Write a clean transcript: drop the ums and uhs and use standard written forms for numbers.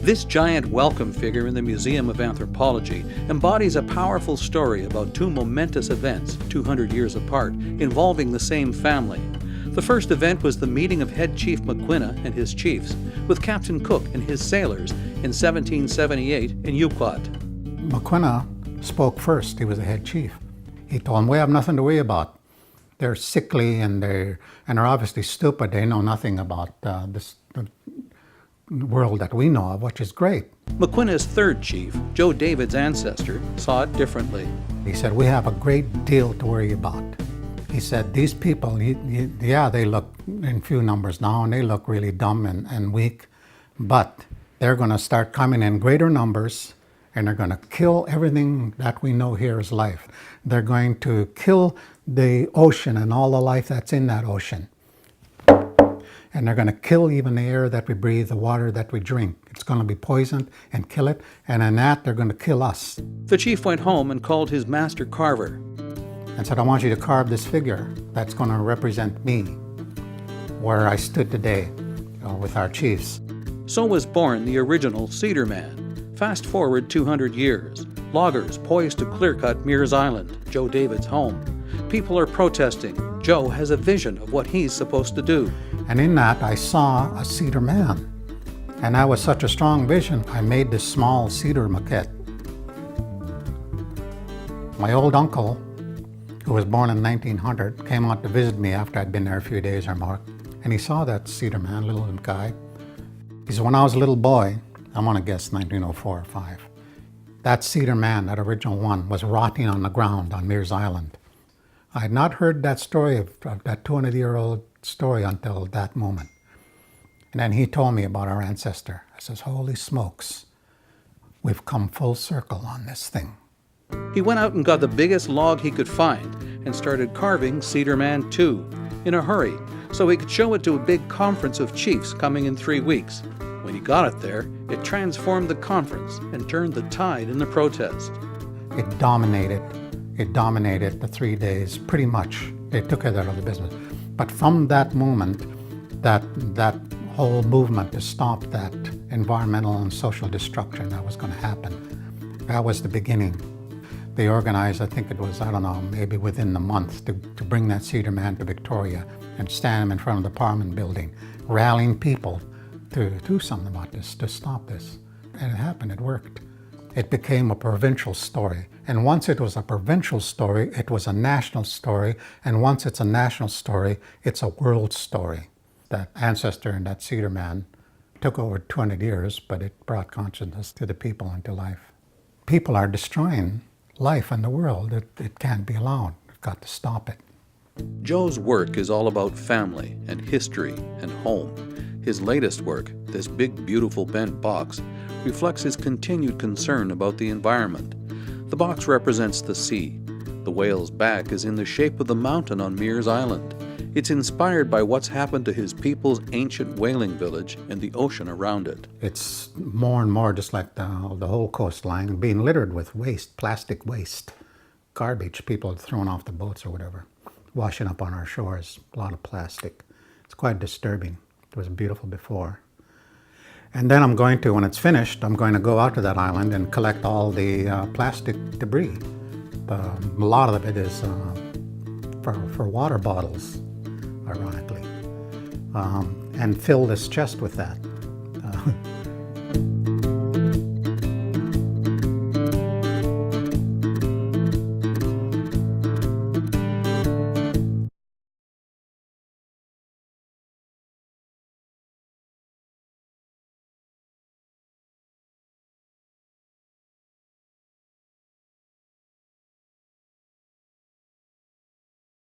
This giant welcome figure in the Museum of Anthropology embodies a powerful story about two momentous events, 200 years apart, involving the same family. The first event was the meeting of head chief McQuina and his chiefs with Captain Cook and his sailors in 1778 in Yuquat. McQuina spoke first. He was the head chief. He told them, "We have nothing to worry about. They're sickly and they're obviously stupid. They know nothing about the world that we know of, which is great." McQuina's third chief, Joe David's ancestor, saw it differently. He said, "We have a great deal to worry about." He said, "These people, they look in few numbers now and they look really dumb and weak, but they're going to start coming in greater numbers and they're going to kill everything that we know here as life. They're going to kill the ocean and all the life that's in that ocean. And they're going to kill even the air that we breathe, the water that we drink. It's going to be poisoned and kill it, and in that they're going to kill us." The chief went home and called his master carver and said, "I want you to carve this figure that's going to represent me, where I stood today with our chiefs." So was born the original Cedar Man. Fast forward 200 years. Loggers poised to clear-cut Mears Island, Joe David's home. People are protesting. Joe has a vision of what he's supposed to do. And in that, I saw a cedar man. And that was such a strong vision, I made this small cedar maquette. My old uncle, who was born in 1900, came out to visit me after I'd been there a few days or more. And he saw that cedar man, little guy. He said, "When I was a little boy," I'm gonna guess 1904 or 5, "that cedar man, that original one, was rotting on the ground on Mears Island." I had not heard that story of that 200-year-old story until that moment. And then he told me about our ancestor. I says, "Holy smokes, we've come full circle on this thing." He went out and got the biggest log he could find and started carving Cedar Man 2 in a hurry so he could show it to a big conference of chiefs coming in 3 weeks. When he got it there, it transformed the conference and turned the tide in the protest. It dominated the 3 days pretty much. It took it out of the business. But from that moment, that whole movement to stop that environmental and social destruction that was going to happen, that was the beginning. They organized, I think it was, maybe within the month, to bring that Cedar Man to Victoria and stand him in front of the Parliament building, rallying people to do something about this, to stop this. And it happened, it worked. It became a provincial story. And once it was a provincial story, it was a national story. And once it's a national story, it's a world story. That ancestor and that Cedar Man took over 200 years, but it brought consciousness to the people and to life. People are destroying life and the world. It can't be allowed. We've got to stop it. Joe's work is all about family and history and home. His latest work, this big, beautiful bent box, reflects his continued concern about the environment. The box represents the sea. The whale's back is in the shape of the mountain on Mears Island. It's inspired by what's happened to his people's ancient whaling village and the ocean around it. It's more and more just like the whole coastline being littered with waste, plastic waste, garbage people throwing off the boats or whatever, washing up on our shores, a lot of plastic. It's quite disturbing. It was beautiful before. And then when it's finished, I'm going to go out to that island and collect all the plastic debris. A lot of it is for water bottles, ironically, and fill this chest with that.